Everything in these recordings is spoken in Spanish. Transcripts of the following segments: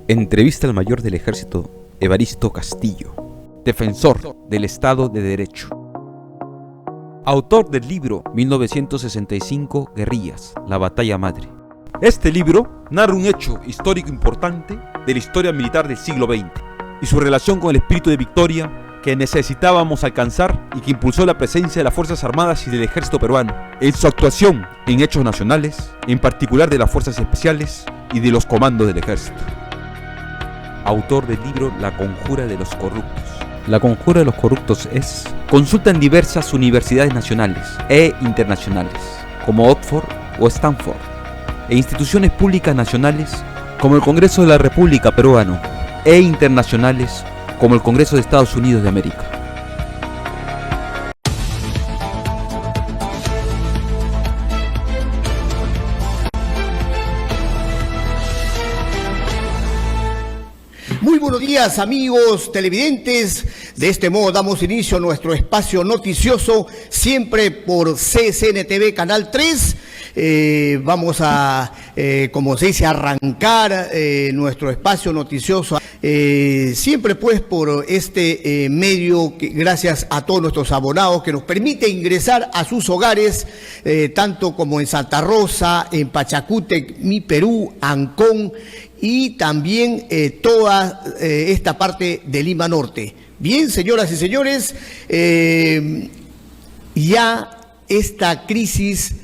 Entrevista al mayor del ejército, Evaristo Castillo, defensor del Estado de Derecho. Autor del libro 1965, Guerrillas, la batalla madre. Este libro narra un hecho histórico importante de la historia militar del siglo XX y su relación con el espíritu de victoria que necesitábamos alcanzar y que impulsó la presencia de las Fuerzas Armadas y del Ejército peruano en su actuación en hechos nacionales, en particular de las Fuerzas Especiales y de los comandos del Ejército. Autor del libro La conjura de los corruptos. La conjura de los corruptos es: consulta en diversas universidades nacionales e internacionales, como Oxford o Stanford, e instituciones públicas nacionales, como el Congreso de la República Peruano, e internacionales, como el Congreso de Estados Unidos de América. Muy buenos días, amigos televidentes. De este modo damos inicio a nuestro espacio noticioso, siempre por CCNTV Canal 3. Vamos a, como se dice, arrancar nuestro espacio noticioso, siempre pues por este medio, que, gracias a todos nuestros abonados, que nos permite ingresar a sus hogares, tanto como en Santa Rosa, en Pachacútec, Mi Perú, Ancón, y también toda esta parte de Lima Norte. Bien, señoras y señores, ya esta crisis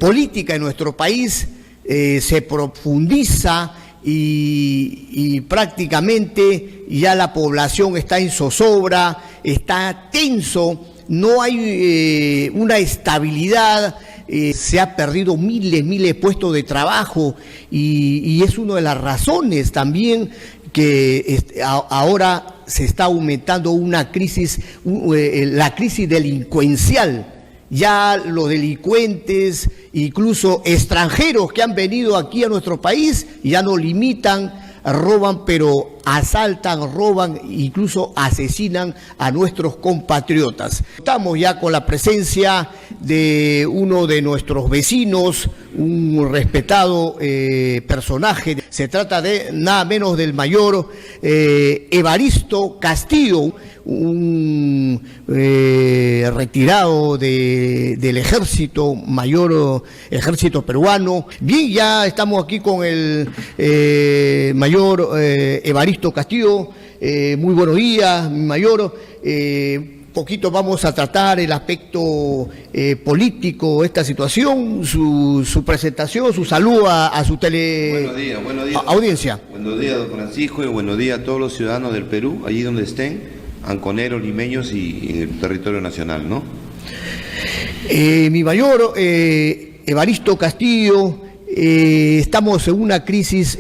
política en nuestro país se profundiza y prácticamente ya la población está en zozobra, está tenso, no hay una estabilidad. Se ha perdido miles de puestos de trabajo y es una de las razones también que ahora se está aumentando una crisis, la crisis delincuencial. Ya los delincuentes, incluso extranjeros que han venido aquí a nuestro país, ya no limitan, roban, pero asaltan, roban, incluso asesinan a nuestros compatriotas. Estamos ya con la presencia de uno de nuestros vecinos, un respetado personaje. Se trata de nada menos del mayor Evaristo Castillo, un retirado del ejército, mayor ejército peruano. Bien, ya estamos aquí con el mayor Evaristo Castillo. Muy buenos días, mi mayor. Poquito vamos a tratar el aspecto político, esta situación, su presentación, su saludo a su buenos días, audiencia. Buenos días, don Francisco, y buenos días a todos los ciudadanos del Perú, allí donde estén, anconeros, limeños y en el territorio nacional, ¿no? Mi mayor, Evaristo Castillo, estamos en una crisis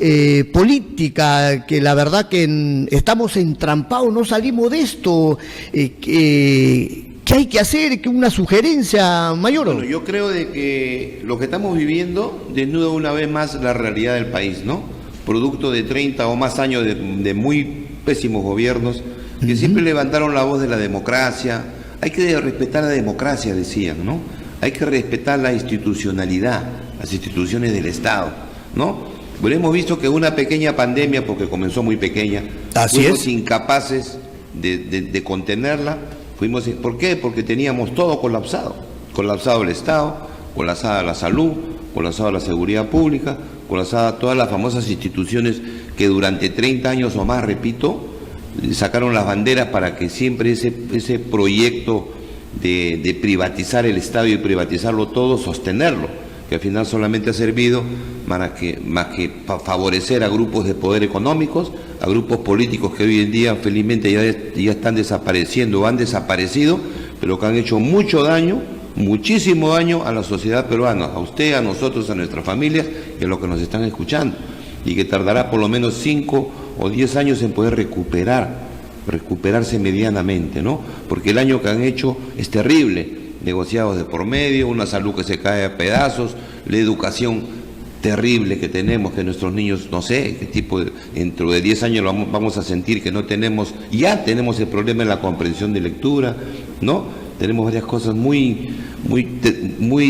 política que la verdad que estamos entrampados, no salimos de esto. ¿Qué hay que hacer? ¿Qué una sugerencia, mayor? Bueno, yo creo de que lo que estamos viviendo desnuda una vez más la realidad del país, ¿no? Producto de 30 o más años de muy pésimos gobiernos que siempre levantaron la voz de la democracia. Hay que respetar la democracia, decían, ¿no? Hay que respetar la institucionalidad, las instituciones del Estado, ¿no? Pero hemos visto que una pequeña pandemia, porque comenzó muy pequeña, fuimos incapaces de contenerla. ¿Por qué? Porque teníamos todo colapsado. Colapsado el Estado, colapsada la salud, colapsada la seguridad pública, colapsada todas las famosas instituciones que durante 30 años o más, repito, sacaron las banderas para que siempre ese proyecto de privatizar el Estado y privatizarlo todo, sostenerlo, que al final solamente ha servido más que favorecer a grupos de poder económicos, a grupos políticos que hoy en día felizmente ya están desapareciendo o han desaparecido, pero que han hecho mucho daño, muchísimo daño a la sociedad peruana, a usted, a nosotros, a nuestras familias y a los que nos están escuchando, y que tardará por lo menos 5 o 10 años en poder recuperarse medianamente, ¿no? Porque el daño que han hecho es terrible, negociados de por medio, una salud que se cae a pedazos, la educación terrible que tenemos, que nuestros niños, no sé, qué tipo dentro de 10 años vamos a sentir que no tenemos, ya tenemos el problema en la comprensión de lectura, ¿no? Tenemos varias cosas muy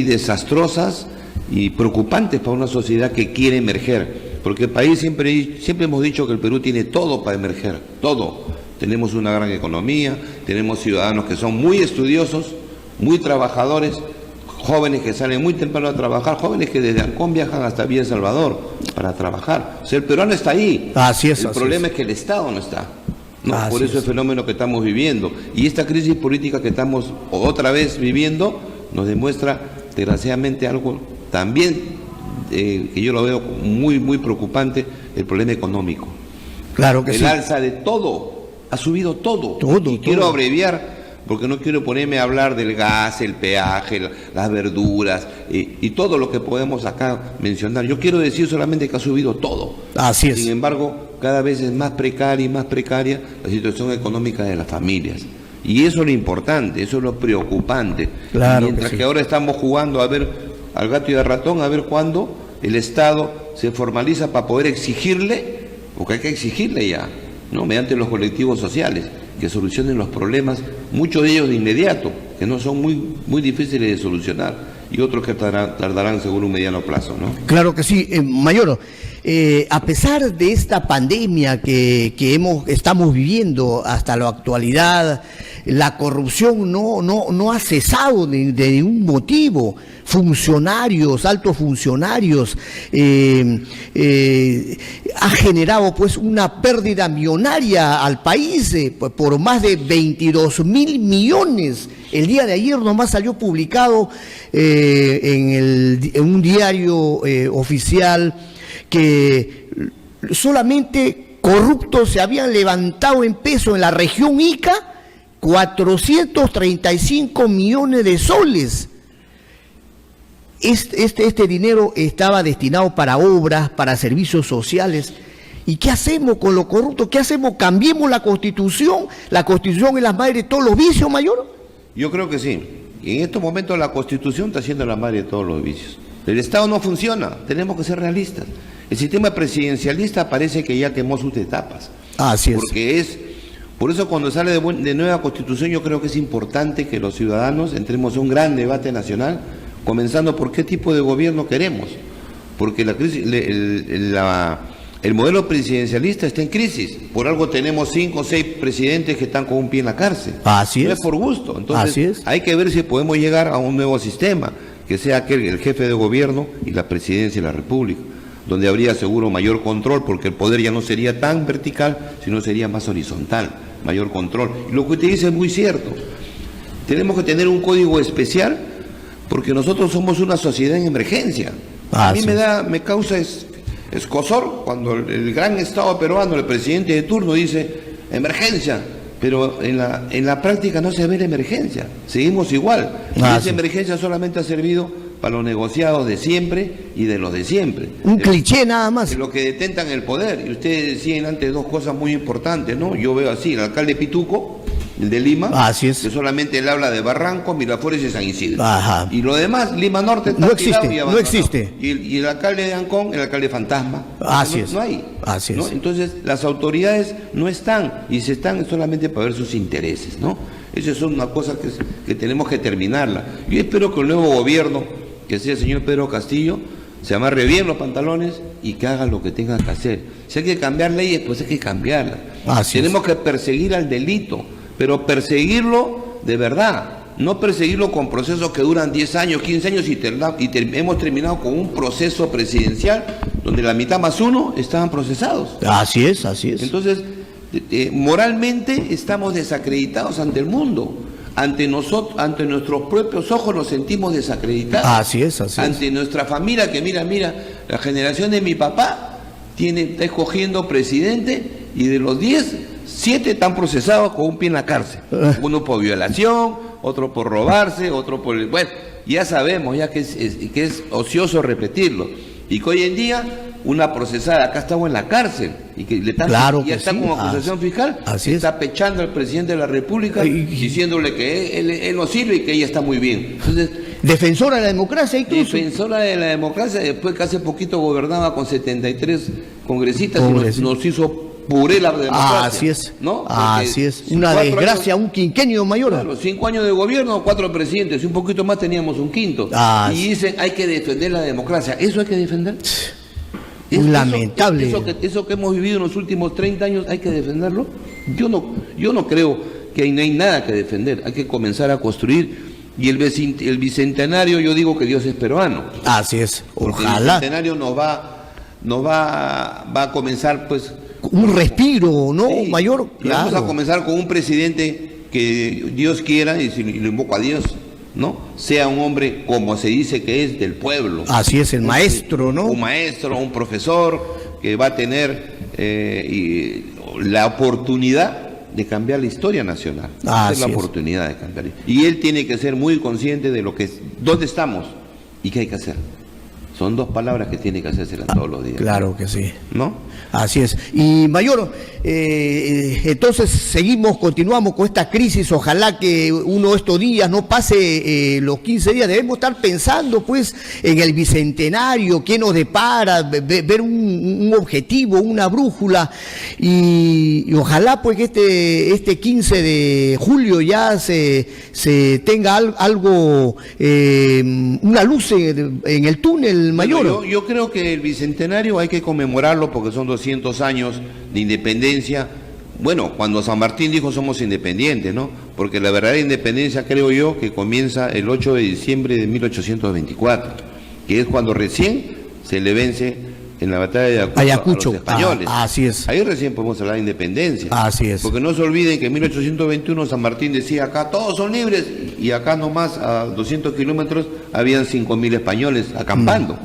desastrosas y preocupantes para una sociedad que quiere emerger. porque el país siempre hemos dicho que el Perú tiene todo para emerger, todo. Tenemos una gran economía, tenemos ciudadanos que son muy estudiosos, muy trabajadores, jóvenes que salen muy temprano a trabajar, jóvenes que desde Ancón viajan hasta Villa El Salvador para trabajar. O sea, el peruano está ahí. Así es. El problema es que el Estado no está. No, por eso es el fenómeno que estamos viviendo. Y esta crisis política que estamos otra vez viviendo nos demuestra, desgraciadamente, algo también que yo lo veo muy, muy preocupante, el problema económico. Claro que sí. El alza de todo, ha subido todo. Todo. Quiero abreviar, porque no quiero ponerme a hablar del gas, el peaje, las verduras y todo lo que podemos acá mencionar. Yo quiero decir solamente que ha subido todo. Así es. Sin embargo, cada vez es más precaria y más precaria la situación económica de las familias. Y eso es lo importante, eso es lo preocupante. Claro. Mientras que sí. que ahora estamos jugando a ver al gato y al ratón, a ver cuándo el Estado se formaliza para poder exigirle, porque hay que exigirle ya, ¿no? Mediante los colectivos sociales, que solucionen los problemas, muchos de ellos de inmediato, que no son muy difíciles de solucionar, y otros que tardarán seguro un mediano plazo, ¿no? Claro que sí, Mayor. A pesar de esta pandemia que estamos viviendo hasta la actualidad, la corrupción no ha cesado de ningún motivo. Funcionarios, altos funcionarios, ha generado pues una pérdida millonaria al país por más de 22.000 millones. El día de ayer nomás salió publicado en un diario oficial que solamente corruptos se habían levantado en peso en la región Ica 435 millones de soles. Este dinero estaba destinado para obras, para servicios sociales. ¿Y qué hacemos con lo corrupto? ¿Qué hacemos? ¿Cambiemos la Constitución? ¿La Constitución es la madre de todos los vicios, Mayor? Yo creo que sí. Y en estos momentos la Constitución está siendo la madre de todos los vicios. El Estado no funciona, tenemos que ser realistas. El sistema presidencialista parece que ya quemó sus etapas. Así es. Por eso cuando sale de nueva Constitución yo creo que es importante que los ciudadanos entremos a un gran debate nacional, comenzando por qué tipo de gobierno queremos. Porque el modelo presidencialista está en crisis. Por algo tenemos 5 o 6 presidentes que están con un pie en la cárcel. Así es. No es por gusto. Entonces Así es. hay que ver si podemos llegar a un nuevo sistema, que sea el jefe de gobierno y la presidencia de la República, donde habría seguro mayor control, porque el poder ya no sería tan vertical, sino sería más horizontal, mayor control. Y lo que usted dice es muy cierto. Tenemos que tener un código especial, porque nosotros somos una sociedad en emergencia. A mí me causa escozor cuando el gran Estado peruano, el presidente de turno, dice emergencia, pero en la práctica no se ve la emergencia, seguimos igual. Y esa emergencia solamente ha servido para los negociados de siempre y de los de siempre. Un cliché nada más. De los que detentan el poder. Y ustedes decían antes dos cosas muy importantes, ¿no? Yo veo así, el alcalde Pituco, el de Lima, así es, que solamente él habla de Barranco, Miraflores y San Isidro. Ajá. Y lo demás, Lima Norte está no existe, no existe. Y el alcalde de Ancón, el alcalde fantasma. Así no, es. No hay. Así ¿no? es. Entonces, las autoridades no están, y se están solamente para ver sus intereses, ¿no? Esa es una cosa que tenemos que terminarla. Yo espero que el nuevo gobierno, que sea el señor Pedro Castillo, se amarre bien los pantalones y que haga lo que tenga que hacer. Si hay que cambiar leyes, pues hay que cambiarlas. Tenemos que perseguir al delito, pero perseguirlo de verdad, no perseguirlo con procesos que duran 10 años, 15 años y hemos terminado con un proceso presidencial donde la mitad más uno estaban procesados. Así es, así es. Entonces, moralmente estamos desacreditados ante el mundo. Ante nosotros, ante nuestros propios ojos nos sentimos desacreditados. Así es, así es. Ante nuestra familia, que mira, la generación de mi papá está escogiendo presidente y de los 10, 7 están procesados con un pie en la cárcel. Uno por violación, otro por robarse, otro por... Bueno, ya sabemos ya que es ocioso repetirlo. Y que hoy en día una procesada acá estamos en la cárcel y que le están, claro ya está sí, como acusación fiscal, está pechando al presidente de la República diciéndole que él no sirve y que ella está muy bien. Entonces, defensora de la democracia incluso. Defensora de la democracia, después que hace poquito gobernaba con 73 congresistas y nos hizo puré la democracia. Así es, ¿no? así es. Una desgracia, un quinquenio mayor. Claro, 5 años de gobierno, 4 presidentes, y un poquito más teníamos un quinto. Y dicen, hay que defender la democracia. ¿Eso hay que defender? Muy lamentable. Eso que hemos vivido en los últimos 30 años, ¿hay que defenderlo? Yo no creo que no hay nada que defender, hay que comenzar a construir. Y el bicentenario, yo digo que Dios es peruano. Así es, porque ojalá. el bicentenario nos va a comenzar, pues... Un respiro, ¿no, sí, mayor? Claro. Vamos a comenzar con un presidente que Dios quiera, y lo invoco a Dios, ¿no? Sea un hombre, como se dice que es, del pueblo. Así es, el maestro, ¿no? Un maestro, un profesor que va a tener la oportunidad de cambiar la historia nacional. Esa es la oportunidad de cambiar. Y él tiene que ser muy consciente de dónde estamos y qué hay que hacer. Son dos palabras que tiene que hacerse todos los días. Claro que sí. ¿No? Así es. Y mayor, entonces continuamos con esta crisis. Ojalá que uno de estos días no pase los 15 días. Debemos estar pensando pues en el bicentenario, qué nos depara, ver un objetivo, una brújula. Y ojalá pues que este 15 de julio ya se tenga algo, una luz en el túnel, mayor. Bueno, yo creo que el bicentenario hay que conmemorarlo porque son 200 años de independencia. Bueno, cuando San Martín dijo somos independientes, ¿no? Porque la verdadera independencia, creo yo, que comienza el 8 de diciembre de 1824, que es cuando recién se le vence en la batalla de Ayacucho a los españoles. Así es. Ahí recién podemos hablar de independencia. Así es. Porque no se olviden que en 1821 San Martín decía acá todos son libres, y acá nomás a 200 kilómetros habían 5.000 españoles acampando.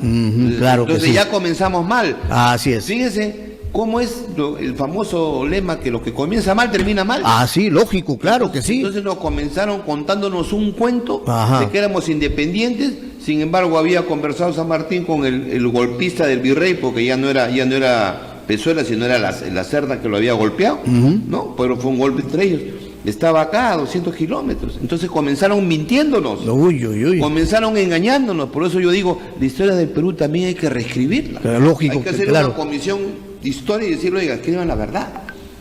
Claro que sí. Entonces ya comenzamos mal. Así es. Fíjense cómo es el famoso lema que lo que comienza mal termina mal. Sí, lógico, claro que sí. Entonces nos comenzaron contándonos un cuento de que éramos independientes. Sin embargo, había conversado San Martín con el golpista del virrey, porque ya no era Pezuela, sino era la Cerda que lo había golpeado, ¿no? Pero fue un golpe entre ellos. Estaba acá a 200 kilómetros. Entonces comenzaron mintiéndonos. Comenzaron engañándonos. Por eso yo digo, la historia del Perú también hay que reescribirla. Pero lógico, hay que hacer una comisión de historia y decirle, oiga, escriban la verdad.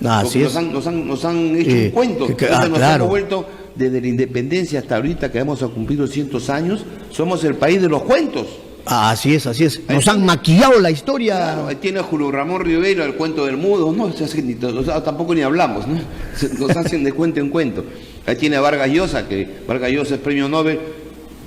Así es. Nos han hecho un cuento. Nos hemos vuelto, desde la independencia hasta ahorita, que vamos a cumplir 200 años, somos el país de los cuentos. Así es. Nos han maquillado la historia. Claro, ahí tiene a Julio Ramón Rivera, el cuento del mudo, no, tampoco ni hablamos, ¿no? Nos hacen de cuento en cuento. Ahí tiene a Vargas Llosa, que Vargas Llosa es premio Nobel.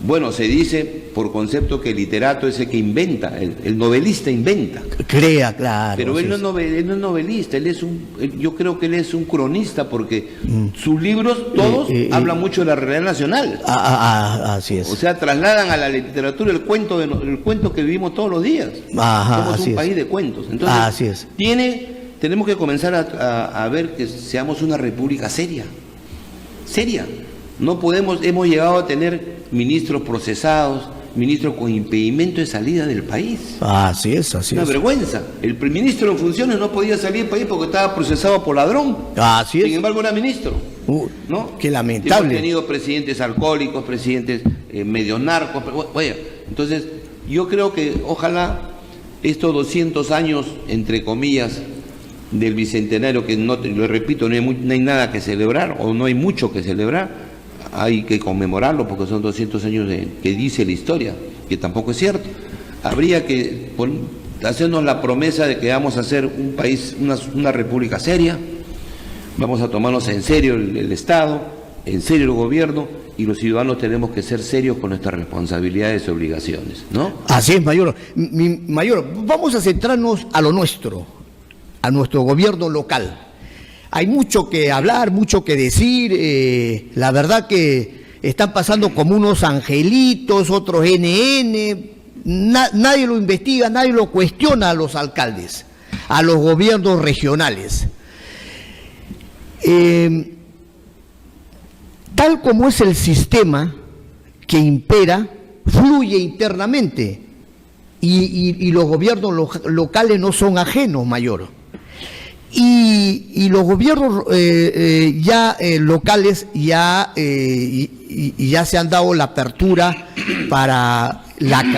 Bueno, se dice por concepto que el literato es el que inventa, el novelista inventa. Crea, claro. Pero él no es novelista, yo creo que él es un cronista, porque sus libros todos hablan mucho de la realidad nacional. Así es. O sea, trasladan a la literatura el cuento que vivimos todos los días. Somos un país de cuentos. Entonces, así es. Tenemos que comenzar a ver que seamos una república seria. No hemos llegado a tener ministros procesados, ministros con impedimento de salida del país. Así es. Una vergüenza. El ministro en funciones no podía salir del país porque estaba procesado por ladrón. Así es. Sin embargo, era ministro. ¿No? Qué lamentable. Hemos tenido presidentes alcohólicos, presidentes medio narcos. Entonces, yo creo que ojalá estos 200 años, entre comillas, del bicentenario, que no, lo repito, no hay nada que celebrar, o no hay mucho que celebrar. Hay que conmemorarlo porque son 200 años que dice la historia, que tampoco es cierto. Habría que hacernos la promesa de que vamos a ser un país, una república seria, vamos a tomarnos en serio el Estado, en serio el gobierno, y los ciudadanos tenemos que ser serios con nuestras responsabilidades y obligaciones, ¿no? Así es, mayor. Mayor, vamos a centrarnos a lo nuestro, a nuestro gobierno local. Hay mucho que hablar, mucho que decir. La verdad que están pasando como unos angelitos, otros NN. Nadie lo investiga, nadie lo cuestiona a los alcaldes, a los gobiernos regionales. Tal como es el sistema que impera, fluye internamente. Y los gobiernos locales no son ajenos, mayor. Y los gobiernos locales ya se han dado la apertura para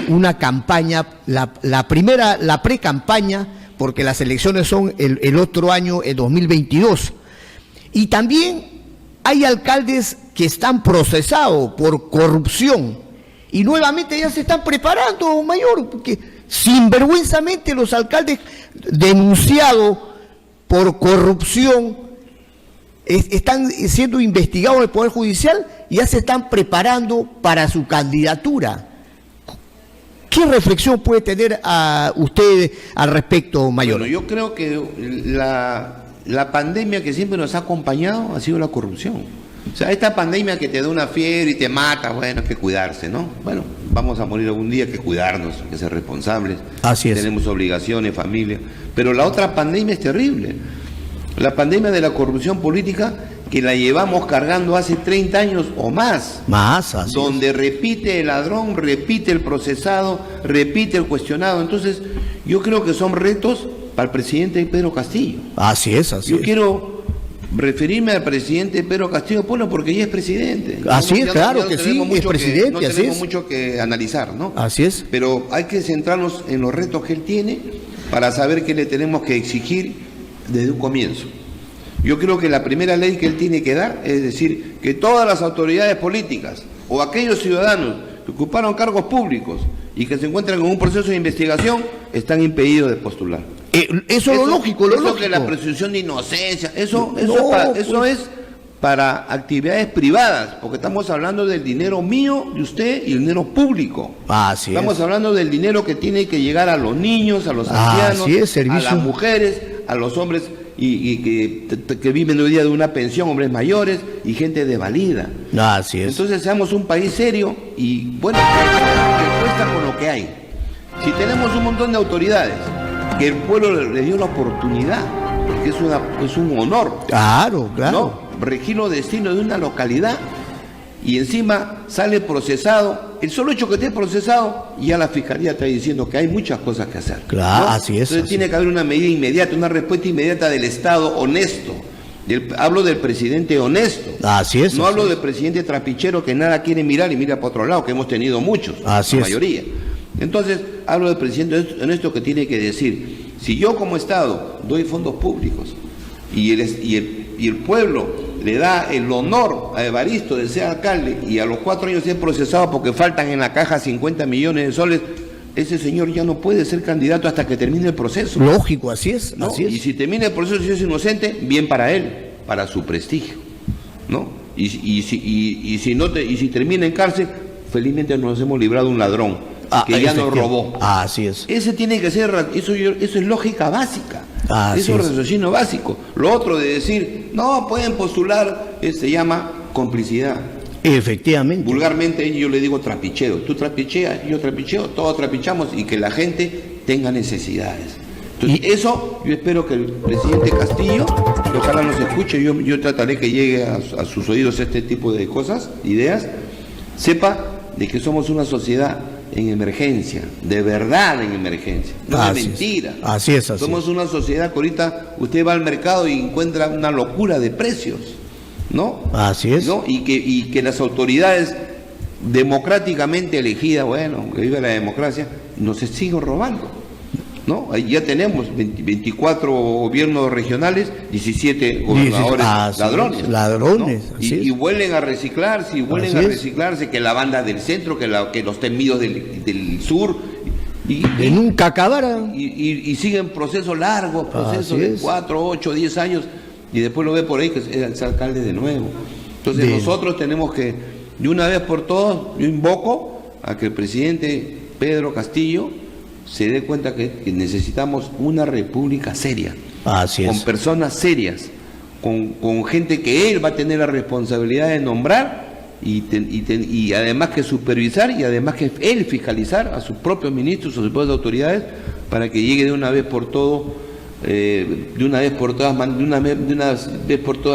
una campaña, la pre-campaña, porque las elecciones son el otro año, el 2022. Y también hay alcaldes que están procesados por corrupción y nuevamente ya se están preparando, mayor, porque sinvergüenzamente los alcaldes denunciados por corrupción están siendo investigados en el Poder Judicial y ya se están preparando para su candidatura. ¿Qué reflexión puede tener usted al respecto, mayor? Bueno, yo creo que la pandemia que siempre nos ha acompañado ha sido la corrupción. O sea, esta pandemia que te da una fiebre y te mata, bueno, hay que cuidarse, ¿no? Bueno, vamos a morir algún día, hay que cuidarnos, hay que ser responsables. Así es. Tenemos obligaciones, familia. Pero la otra pandemia es terrible. La pandemia de la corrupción política que la llevamos cargando hace 30 años o más. Más, así donde es. repite el ladrón, repite el procesado, repite el cuestionado. Entonces, yo creo que son retos para el presidente Pedro Castillo. Así es, así Yo es. quiero referirme al presidente Pedro Castillo Pueblo porque ya es presidente. Así es, claro que sí, tenemos es mucho presidente, no así tenemos es. mucho que analizar, ¿no? Así es. Pero hay que centrarnos en los retos que él tiene para saber qué le tenemos que exigir desde un comienzo. Yo creo que la primera ley que él tiene que dar es decir que todas las autoridades políticas o aquellos ciudadanos que ocuparon cargos públicos y que se encuentran en un proceso de investigación están impedidos de postular. Eso es lo lógico, lo eso lógico. que la presunción de inocencia, eso No, es para actividades privadas, porque estamos hablando del dinero mío, de usted, y el dinero público. Así Estamos es. hablando del dinero que tiene que llegar a los niños, a los Así ancianos, es, servicio. a las mujeres, a los hombres y que viven hoy día de una pensión, hombres mayores y gente desvalida. Así es. Entonces seamos un país serio y bueno, que cuesta con lo que hay. Si tenemos un montón de autoridades que el pueblo le dio la oportunidad, porque es un honor, Claro, claro. ¿no? Regir los destinos de una localidad y encima sale procesado. El solo hecho que esté procesado, ya la fiscalía está diciendo que hay muchas cosas que hacer. Claro, ¿no? así es. Entonces tiene que haber una medida inmediata, una respuesta inmediata del Estado honesto. Hablo del presidente honesto. Así es. No así hablo es. del presidente trapichero que nada quiere mirar y mira para otro lado, que hemos tenido muchos, Así la es. mayoría. Entonces, hablo del presidente honesto que tiene que decir, si yo como Estado doy fondos públicos y el pueblo le da el honor a Evaristo de ser alcalde y a los 4 años ser procesado porque faltan en la caja 50 millones de soles, ese señor ya no puede ser candidato hasta que termine el proceso. Lógico, así es. ¿No? Así es. Y si termina el proceso y es inocente, bien para él, para su prestigio, ¿no? Y si termina en cárcel, felizmente nos hemos librado de un ladrón que ya nos robó. Así es. Ese tiene que ser, eso es lógica básica. Así Eso es es. raciocinio básico. Lo otro de decir, no, pueden postular, se llama complicidad. Efectivamente. Vulgarmente yo le digo trapicheo. Tú trapicheas, yo trapicheo, todos trapichamos y que la gente tenga necesidades. Entonces, eso yo espero que el presidente Castillo, que ojalá nos escuche, yo trataré que llegue a sus oídos este tipo de cosas, ideas, sepa de que somos una sociedad en emergencia, de verdad en emergencia, no de Así es. mentira. Así es, así Somos es. una sociedad que ahorita usted va al mercado y encuentra una locura de precios, ¿no? Así es. ¿No? Y que las autoridades democráticamente elegidas, bueno, que viva la democracia, nos siguen robando, ¿no? Ahí ya tenemos 24 gobiernos regionales, 17 gobernadores ladrones. Ladrones, ¿no? así es. Y vuelven a reciclarse, Así es. que la banda del centro, que los temidos del sur, De nunca acabaran. y siguen procesos largos, procesos Así de es. 4, 8, 10 años, y después lo ve por ahí que es alcalde de nuevo. Entonces nosotros tenemos que, de una vez por todas, yo invoco a que el presidente Pedro Castillo se dé cuenta que necesitamos una república seria, Así con es. personas serias, con gente que él va a tener la responsabilidad de nombrar y además que supervisar y además que él fiscalizar a sus propios ministros, a sus propias autoridades, para que llegue de una vez por todas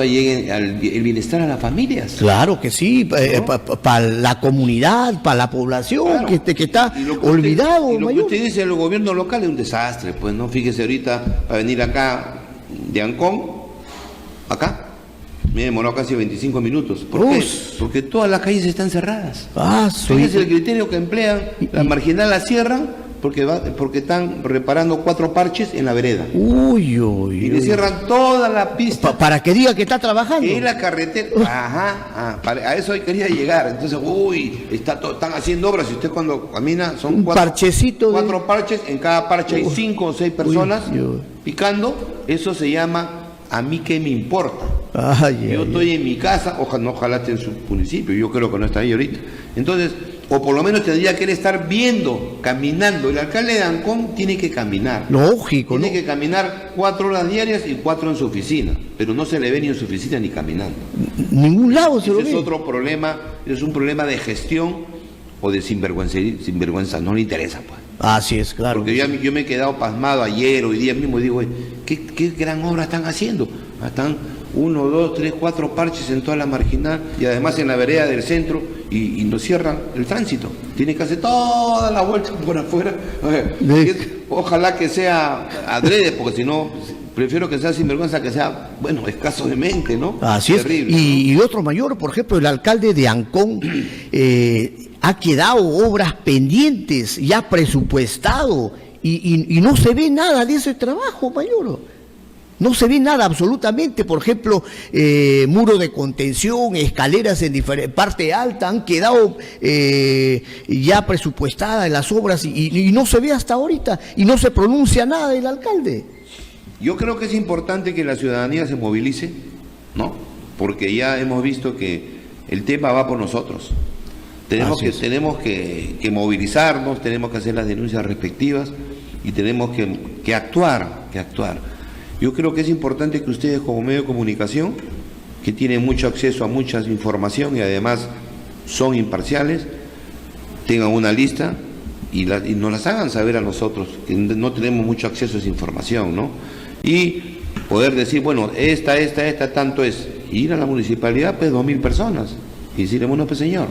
llegue el bienestar a las familias. Claro que sí, para la comunidad, para la población Claro. que está Y lo que olvidado. usted, y lo que mayor. usted dice del gobierno local es un desastre, pues no, fíjese ahorita para venir acá de Ancón, acá, me he demorado casi 25 minutos. ¿Por qué? Porque todas las calles están cerradas. Fíjese Fíjese el criterio que emplean, la marginal la cierran porque están reparando 4 parches en la vereda. Uy, uy, Y le uy. cierran toda la pista. Para que diga que está trabajando. En la carretera. Ajá, a eso ahí quería llegar. Entonces, están haciendo obras. Y usted cuando camina son Un 4 parchecito de- 4 parches. En cada parche hay 5 o 6 personas uy. picando. Eso se llama a mí qué me importa. Ay, Yo ay, estoy en mi casa, ojalá esté en su municipio, yo creo que no está ahí ahorita. Entonces, o por lo menos tendría que él estar viendo, caminando. El alcalde de Ancón tiene que caminar. lógico, ¿no? Tiene que caminar 4 horas diarias y 4 en su oficina, pero no se le ve ni en su oficina ni caminando. Ningún lado se lo Ese es ve. otro problema, es un problema de gestión o de sinvergüenza, no le interesa, pues. Así es, claro. Porque yo me he quedado pasmado ayer, hoy día mismo, y digo, ¿qué gran obra están haciendo? Están 1, 2, 3, 4 parches en toda la marginal y además en la vereda del centro y nos cierran el tránsito. Tiene que hacer toda la vuelta por afuera. Ojalá que sea adrede, porque si no, prefiero que sea sinvergüenza que sea, bueno, escaso de mente, ¿no? Así es. Terrible, Y otro mayor, por ejemplo, el alcalde de Ancón ha quedado obras pendientes, ya presupuestado, y no se ve nada de ese trabajo, mayor. No se ve nada absolutamente. Por ejemplo, muro de contención, escaleras en parte alta han quedado ya presupuestadas las obras y no se ve hasta ahorita y no se pronuncia nada del alcalde. Yo creo que es importante que la ciudadanía se movilice, ¿no? Porque ya hemos visto que el tema va por nosotros. Tenemos que movilizarnos, tenemos que hacer las denuncias respectivas y tenemos que actuar. Yo creo que es importante que ustedes como medio de comunicación, que tienen mucho acceso a mucha información y además son imparciales, tengan una lista y nos las hagan saber a nosotros, que no tenemos mucho acceso a esa información, ¿no? Y poder decir, bueno, esta, tanto es. Ir a la municipalidad, pues 2.000 personas. Y decirle, bueno, pues señor,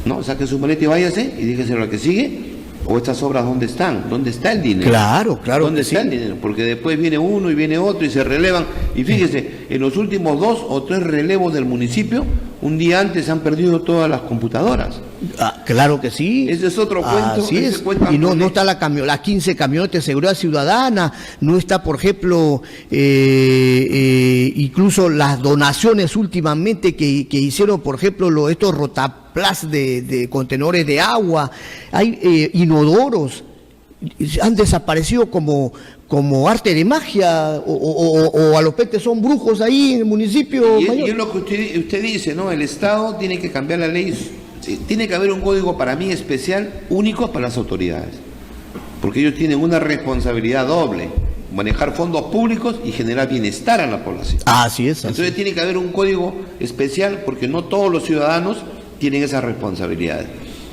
no, saque su maleta y váyase y dígase lo que sigue. O estas obras, ¿dónde están? ¿Dónde está el dinero? Claro, ¿Dónde que está sí. el dinero? Porque después viene uno y viene otro y se relevan. Y fíjese, en los últimos 2 o 3 relevos del municipio, un día antes se han perdido todas las computadoras. Claro que sí. Ese es otro cuento. Así ese es. cuento Y no está las 15 camionetas de seguridad ciudadana, no está, por ejemplo, incluso las donaciones últimamente que hicieron, por ejemplo, estos rotaplas de contenedores de agua, hay inodoros, han desaparecido como arte de magia, o a los petes son brujos ahí en el municipio. Y mayor. es lo que usted dice, ¿no? El Estado tiene que cambiar la ley. Tiene que haber un código para mí especial, único para las autoridades. Porque ellos tienen una responsabilidad doble: manejar fondos públicos y generar bienestar a la población. Así es. Entonces tiene que haber un código especial porque no todos los ciudadanos tienen esas responsabilidades.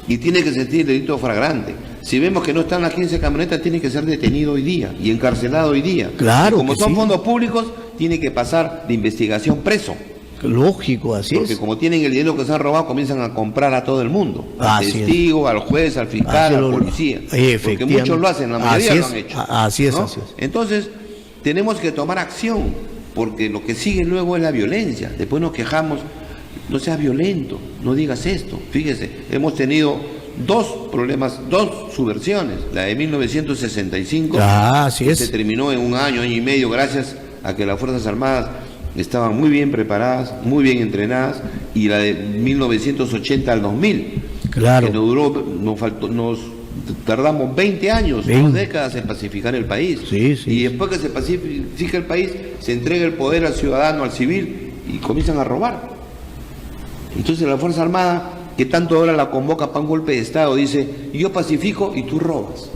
Y tiene que sentir el delito flagrante. Si vemos que no están las 15 camionetas, tiene que ser detenido hoy día y encarcelado hoy día. Claro. Y como que son sí. fondos públicos, tiene que pasar de investigación preso. Lógico, así Porque es. como tienen el dinero que se han robado, comienzan a comprar a todo el mundo. Al Así es. testigo, al juez, al fiscal, Así al lo- policía. Porque efectivamente. muchos lo hacen, la mayoría Así lo es, han hecho. así es, ¿no? así es. Entonces, tenemos que tomar acción, porque lo que sigue luego es la violencia. Después nos quejamos, no seas violento, no digas esto. Fíjese, hemos tenido 2 problemas, 2 subversiones. La de 1965, Así que es. se terminó en un año y medio gracias a que las Fuerzas Armadas estaban muy bien preparadas, muy bien entrenadas, y la de 1980 al 2000, Claro. que nos tardamos 20 años, 2 20. décadas en pacificar el país. Sí, sí, Y después que se pacifica el país, se entrega el poder al ciudadano, al civil, y comienzan a robar. Entonces la Fuerza Armada, que tanto ahora la convoca para un golpe de Estado, dice, yo pacifico y tú robas.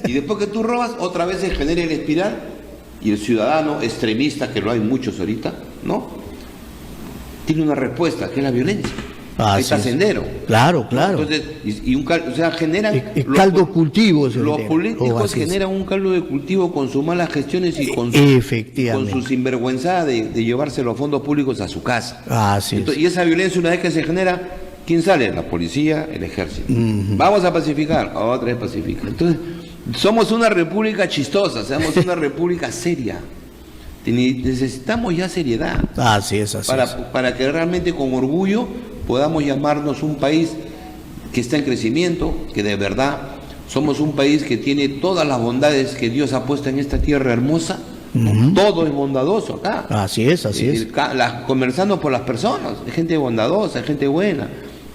Y después que tú robas, otra vez se genera el espiral, y el ciudadano extremista, que lo hay muchos ahorita, ¿no? Tiene una respuesta, que es la violencia. Ahí está es. Sendero. Claro, claro. Entonces, o sea, generan... Caldo cultivo. Los políticos generan un caldo de cultivo con sus malas gestiones y con Efectivamente. su sinvergüenza de llevarse los fondos públicos a su casa. Así es. Entonces, y esa violencia, una vez que se genera, ¿quién sale? La policía, el ejército. Vamos a pacificar, otra vez pacifica. Entonces, somos una república chistosa, somos una república seria. Necesitamos ya seriedad Así es, así es. para que realmente con orgullo podamos llamarnos un país que está en crecimiento, que de verdad Somos un país que tiene todas las bondades que Dios ha puesto en esta tierra hermosa. Todo es bondadoso acá. Así es, así es. Conversando por las personas, hay gente bondadosa, hay gente buena.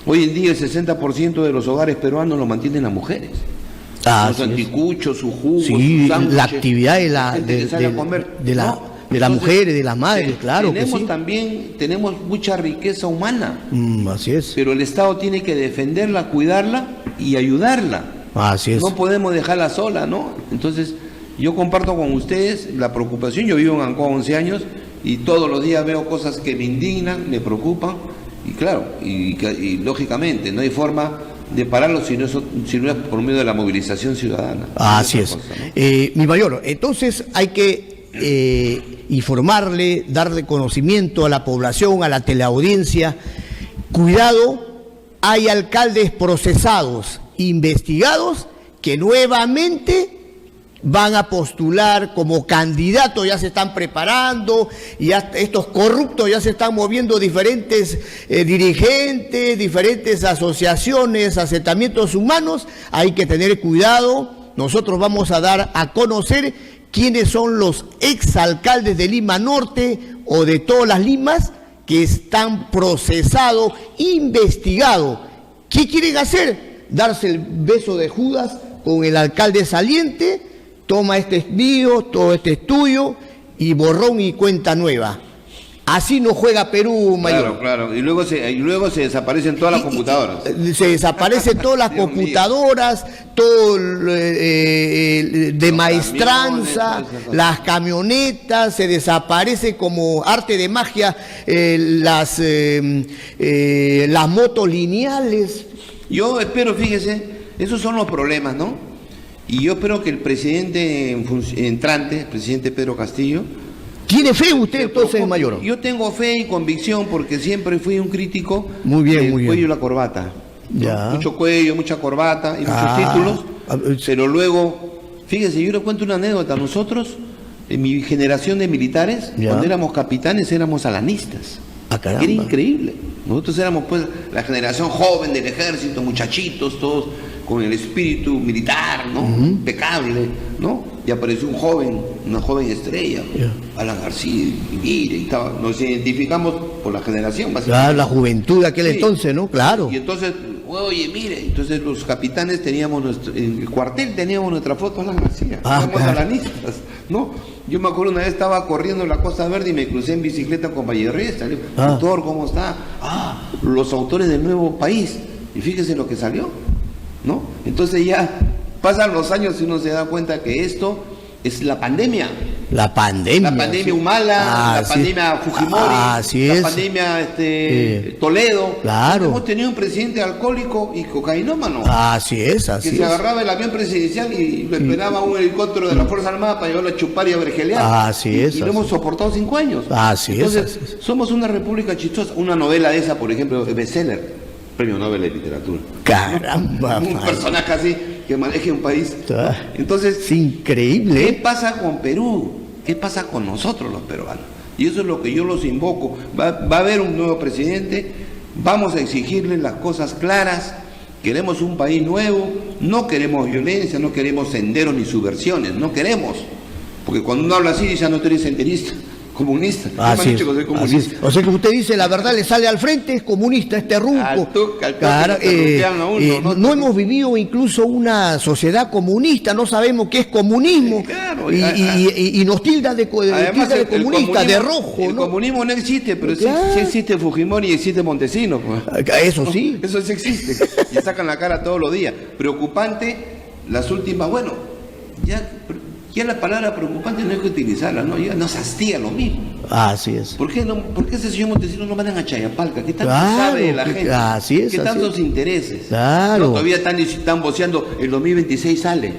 Hoy en día el 60% de los hogares peruanos lo mantienen las mujeres. Los anticuchos, su jugo, sí, su la actividad de las mujeres, de las madres, claro tenemos que sí. También tenemos mucha riqueza humana. Así es. Pero el Estado tiene que defenderla, cuidarla y ayudarla. Así es. No podemos dejarla sola, ¿no? Entonces, yo comparto con ustedes la preocupación. Yo vivo en Ancoa 11 años y todos los días veo cosas que me indignan, me preocupan. Y claro, y lógicamente no hay forma de pararlo si no es por medio de la movilización ciudadana. Así es. Cosa, ¿no? Mi mayor, entonces hay que informarle, darle conocimiento a la población, a la teleaudiencia. Cuidado, hay alcaldes procesados, investigados, que nuevamente van a postular como candidatos, ya se están preparando, ya estos corruptos ya se están moviendo diferentes dirigentes, diferentes asociaciones, asentamientos humanos. Hay que tener cuidado. Nosotros vamos a dar a conocer quiénes son los exalcaldes de Lima Norte o de todas las Limas que están procesados, investigados. ¿Qué quieren hacer? Darse el beso de Judas con el alcalde saliente. Toma, este es mío, todo este es tuyo, y borrón y cuenta nueva. Así no juega Perú, mayor. Claro. Y luego se desaparecen todas las computadoras. Se desaparecen todas las computadoras, todo de maestranza, las camionetas, se desaparece como arte de magia las motos lineales. Yo espero, fíjese, esos son los problemas, ¿no? Y yo espero que el presidente entrante, el presidente Pedro Castillo... ¿Tiene fe usted entonces, mayor? Yo tengo fe y convicción porque siempre fui un crítico del cuello y la corbata. Ya. Mucho cuello, mucha corbata y muchos títulos, pero luego, fíjese, yo le cuento una anécdota. Nosotros, en mi generación de militares, cuando éramos capitanes, éramos alanistas. Era increíble. Nosotros éramos pues la generación joven del ejército, muchachitos, todos con el espíritu militar, ¿no? Impecable, ¿no? Y apareció una joven estrella, Alan García, y mire, nos identificamos por la generación, básicamente. Claro, la juventud de aquel entonces, ¿no? Claro. Y entonces, oye, mire, entonces los capitanes teníamos en el cuartel teníamos nuestra foto Alan García, éramos alanistas, ¿no? Yo me acuerdo una vez estaba corriendo en la Costa Verde y me crucé en bicicleta con Vallerresta. Le digo, doctor, ¿cómo está? Los autores del Nuevo País. Y fíjese lo que salió, ¿no? Entonces ya pasan los años y uno se da cuenta que esto es la pandemia. La pandemia. La pandemia Humala, la pandemia Fujimori, la pandemia Toledo. Claro. Hemos tenido un presidente alcohólico y cocainómano. Así es. Que se agarraba el avión presidencial y lo esperaba un helicóptero de la Fuerza Armada para llevarlo a chupar y a vergelear. Así es. Y lo hemos soportado 5 años. Entonces, somos una república chistosa. Una novela de esa, por ejemplo, bestseller, Premio Nobel de Literatura. Caramba. Un personaje así que maneje un país. Entonces, es increíble. ¿Qué pasa con Perú? ¿Qué pasa con nosotros los peruanos? Y eso es lo que yo los invoco. Va a haber un nuevo presidente, vamos a exigirle las cosas claras. Queremos un país nuevo, no queremos violencia, no queremos senderos ni subversiones, no queremos. Porque cuando uno habla así dice, no, tú eres senderista, comunista. Así soy comunista. O sea que usted dice, la verdad le sale al frente, es comunista, es terruco. No hemos vivido incluso una sociedad comunista, no sabemos qué es comunismo. Y nos tilda de comunista, de rojo. El comunismo no existe, pero sí existe Fujimori y existe Montesinos. Eso sí. Eso sí existe. Y sacan la cara todos los días. Preocupante, las últimas, ya la palabra preocupante no hay que utilizarla, ¿no? Ya nos hastía lo mismo. Así es. ¿Por qué ese señor Montesinos no mandan a Chayapalca? ¿Qué tanto sabe de la gente? Así es. ¿Qué tantos intereses? Claro. Todavía están voceando, el 2026 sale.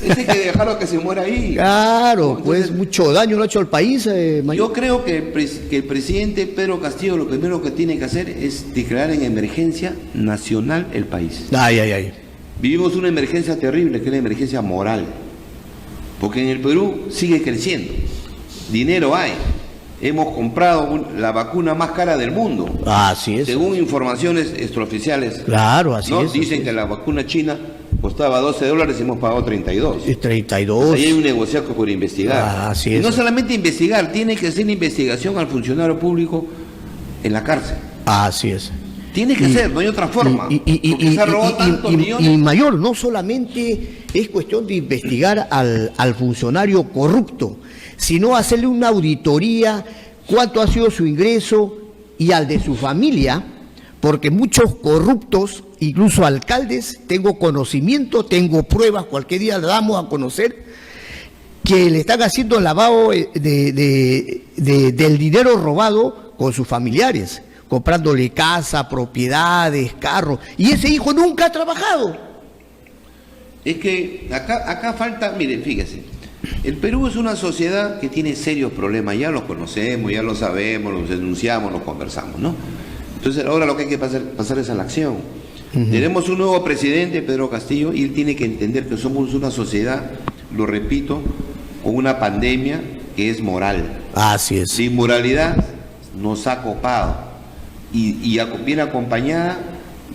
Ese hay que dejarlo que se muera ahí. Claro, ¿no? Pues mucho daño lo ha hecho al país. Yo creo que el presidente Pedro Castillo lo primero que tiene que hacer es declarar en emergencia nacional el país. Vivimos una emergencia terrible, que es la emergencia moral. Porque en el Perú sigue creciendo, dinero hay, hemos comprado la vacuna más cara del mundo. Así es. Según informaciones extraoficiales. Claro, así es. Dicen que la vacuna china costaba $12 y hemos pagado 32. Es 32. Ahí hay un negociaco por investigar. Así y es. no solamente investigar, tiene que hacer investigación al funcionario público en la cárcel. Así es. Tiene que ser, no hay otra forma. Porque se ha robado tantos millones. Y mayor, no solamente es cuestión de investigar al funcionario corrupto, sino hacerle una auditoría cuánto ha sido su ingreso y al de su familia, porque muchos corruptos, incluso alcaldes, tengo conocimiento, tengo pruebas, cualquier día le damos a conocer, que le están haciendo lavado del dinero robado con sus familiares, comprándole casa, propiedades, carros, y ese hijo nunca ha trabajado. Es que acá falta, miren, fíjese, el Perú es una sociedad que tiene serios problemas, ya los conocemos, ya lo sabemos, los denunciamos, los conversamos, ¿no? Entonces ahora lo que hay que pasar es a la acción. Tenemos un nuevo presidente, Pedro Castillo, y él tiene que entender que somos una sociedad, lo repito, con una pandemia que es moral. Así es. La inmoralidad nos ha copado y viene acompañada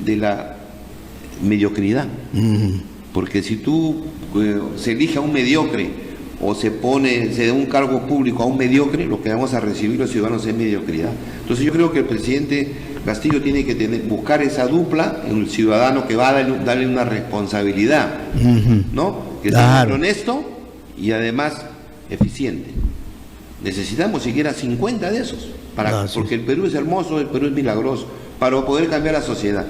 de la mediocridad. Porque si tú se elige a un mediocre o se da un cargo público a un mediocre, lo que vamos a recibir los ciudadanos es mediocridad. Entonces yo creo que el presidente Castillo tiene que buscar esa dupla en un ciudadano que va a darle una responsabilidad, ¿no? Que sea honesto y además eficiente. Necesitamos siquiera 50 de esos, porque el Perú es hermoso, el Perú es milagroso, para poder cambiar la sociedad.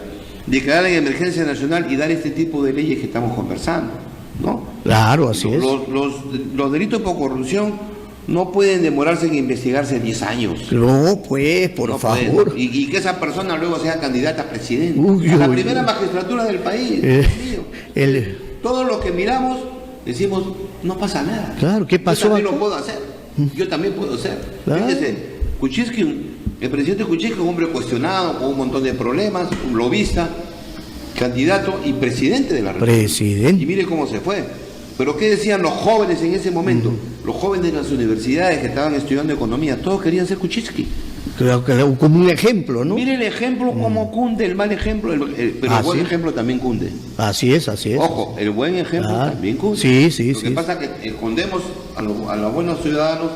Declarar en emergencia nacional y dar este tipo de leyes que estamos conversando, ¿no? Claro, así es. Los delitos por corrupción no pueden demorarse en investigarse 10 años. No, pues, por favor. Y que esa persona luego sea candidata a presidente. A la primera magistratura del país. Todos los que miramos decimos, no pasa nada. Claro, ¿qué pasó? Yo también lo puedo hacer. Yo también puedo ser. Claro. Fíjese, Kuczynski, el presidente Kuczynski, un hombre cuestionado, con un montón de problemas, un lobista, candidato y presidente de la República. Presidente. Y mire cómo se fue. Pero ¿qué decían los jóvenes en ese momento? Los jóvenes de las universidades que estaban estudiando economía, todos querían ser Kuczynski. Creo que como un ejemplo, ¿no? Mire el ejemplo, cómo cunde el mal ejemplo, pero el buen ejemplo también cunde. Así es, así es. Ojo, el buen ejemplo también cunde. Sí. Lo que pasa es que escondemos a los buenos ciudadanos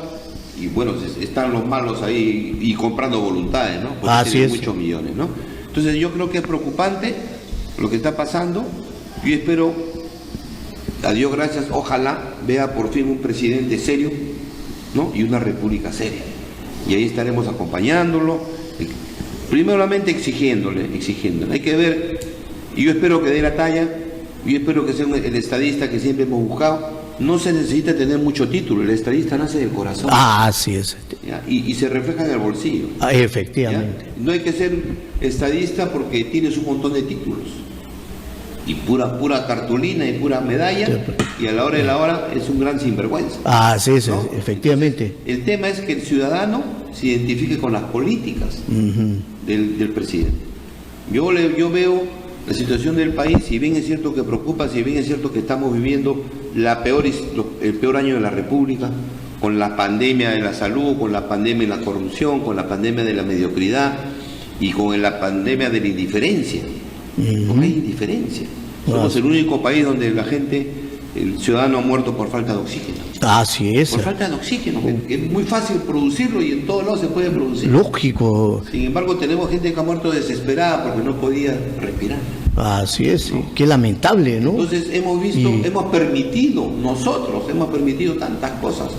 y bueno, están los malos ahí y comprando voluntades, ¿no? Porque tienen muchos millones, ¿no? Entonces yo creo que es preocupante lo que está pasando. Yo espero, a Dios gracias, ojalá vea por fin un presidente serio, ¿no? Y una república seria. Y ahí estaremos acompañándolo, primeramente exigiéndole. Hay que ver, y yo espero que dé la talla, yo espero que sea el estadista que siempre hemos buscado. No se necesita tener mucho título, el estadista nace del corazón. Así es. Y se refleja en el bolsillo. Efectivamente. ¿Ya? No hay que ser estadista porque tienes un montón de títulos. Y pura cartulina y pura medalla, y a la hora de la hora es un gran sinvergüenza. Así es, ¿no? Efectivamente. Entonces, el tema es que el ciudadano se identifique con las políticas del presidente. Yo veo la situación del país, si bien es cierto que preocupa, si bien es cierto que estamos viviendo el peor año de la República, con la pandemia de la salud, con la pandemia de la corrupción, con la pandemia de la mediocridad y con la pandemia de la indiferencia. Porque hay indiferencia. Somos el único país donde el ciudadano ha muerto por falta de oxígeno. Así es. Por falta de oxígeno. Es muy fácil producirlo y en todos lados se puede producir. Lógico. Sin embargo, tenemos gente que ha muerto desesperada porque no podía respirar. Así es. ¿No? Qué lamentable, ¿no? Entonces nosotros hemos permitido tantas cosas,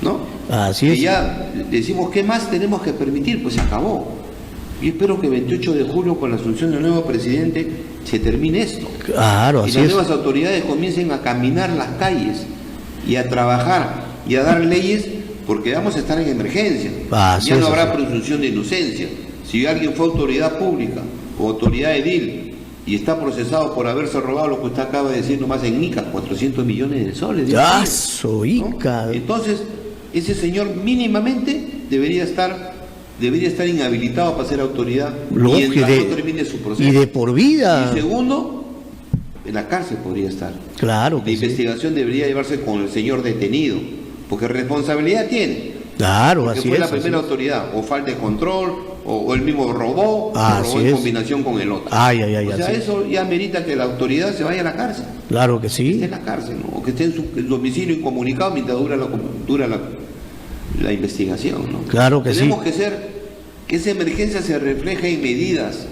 ¿no? Así es. Y ya decimos, ¿qué más tenemos que permitir? Pues se acabó. Y espero que el 28 de julio, con la asunción del nuevo presidente, se termine esto. Claro, así es. Y las nuevas autoridades comiencen a caminar las calles y a trabajar y a dar leyes, porque vamos a estar en emergencia. Ya no habrá presunción de inocencia. Si alguien fue autoridad pública o autoridad edil y está procesado por haberse robado lo que usted acaba de decir nomás en Ica, 400 millones de soles. ¡Ya, Ica! ¿No? Entonces, ese señor mínimamente debería estar inhabilitado para ser autoridad mientras no termine su proceso. Y de por vida. Y segundo, en la cárcel podría estar. Claro. La investigación debería llevarse con el señor detenido, porque responsabilidad tiene. Claro, porque así fue es. la primera autoridad, o falta de control, o él mismo robó, o robó en combinación con el otro. O sea, eso ya amerita que la autoridad se vaya a la cárcel. Claro que sí. Que esté en la cárcel, ¿no? O que esté en su domicilio incomunicado mientras dura la investigación, ¿no? Claro que Tenemos que que esa emergencia se refleje en medidas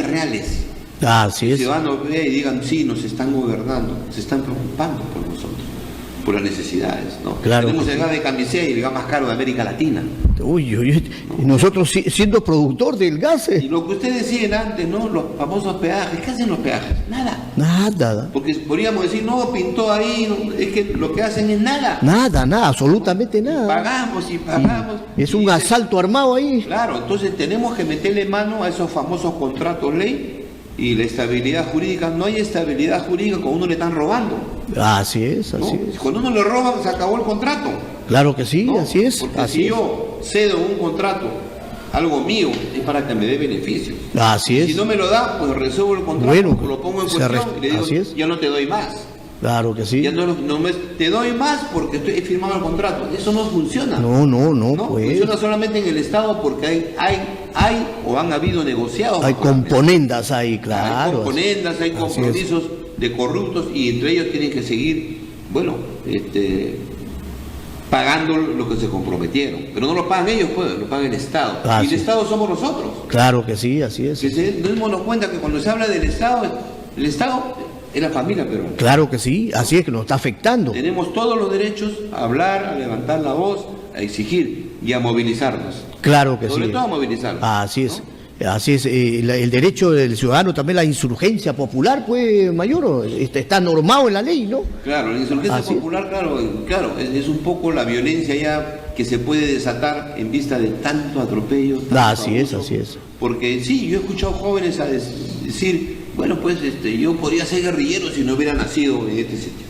reales. Así es. Los ciudadanos vean y digan, sí, nos están gobernando, se están preocupando por nosotros, por las necesidades, ¿no? Claro. Tenemos el gas de camisea y el gas más caro de América Latina. Nosotros siendo productor del gas. Y lo que ustedes decían antes, ¿no? Los famosos peajes, ¿qué hacen los peajes? Nada. Porque podríamos decir, no, pintó ahí, no, es que lo que hacen es nada. Nada, absolutamente nada. Pagamos. Es un asalto armado ahí. Claro, entonces tenemos que meterle mano a esos famosos contratos ley y la estabilidad jurídica. No hay estabilidad jurídica cuando uno le están robando. Así es. Cuando uno le roba, se acabó el contrato. Claro que sí, ¿no? Así es. Porque si yo cedo un contrato, algo mío, es para que me dé beneficio. Así es. Si no me lo da, pues resuelvo el contrato, lo pongo en cuestión y le digo, ya no te doy más. Claro que sí. Ya te doy más porque he firmado el contrato. Eso no funciona. No pues. Funciona solamente en el Estado porque hay o han habido negociados. Hay componendas ahí, claro. Hay componendas, hay compromisos de corruptos y entre ellos tienen que seguir, pagando lo que se comprometieron. Pero no lo pagan ellos, pues, lo paga el Estado. Y el Estado somos nosotros. Claro que sí, así es. Que démonos cuenta que cuando se habla del Estado, el Estado es la familia peruana. Claro que sí, así es que nos está afectando. Tenemos todos los derechos a hablar, a levantar la voz, a exigir y a movilizarnos. Claro que sí. Sobre todo a movilizarnos. Así es. ¿No? Así es, el derecho del ciudadano, también la insurgencia popular, pues, mayor, está normado en la ley, ¿no? Claro, la insurgencia popular, claro, es un poco la violencia ya que se puede desatar en vista de tanto atropello. Así es. Porque sí, yo he escuchado jóvenes a decir, bueno, pues yo podría ser guerrillero si no hubiera nacido en este sitio.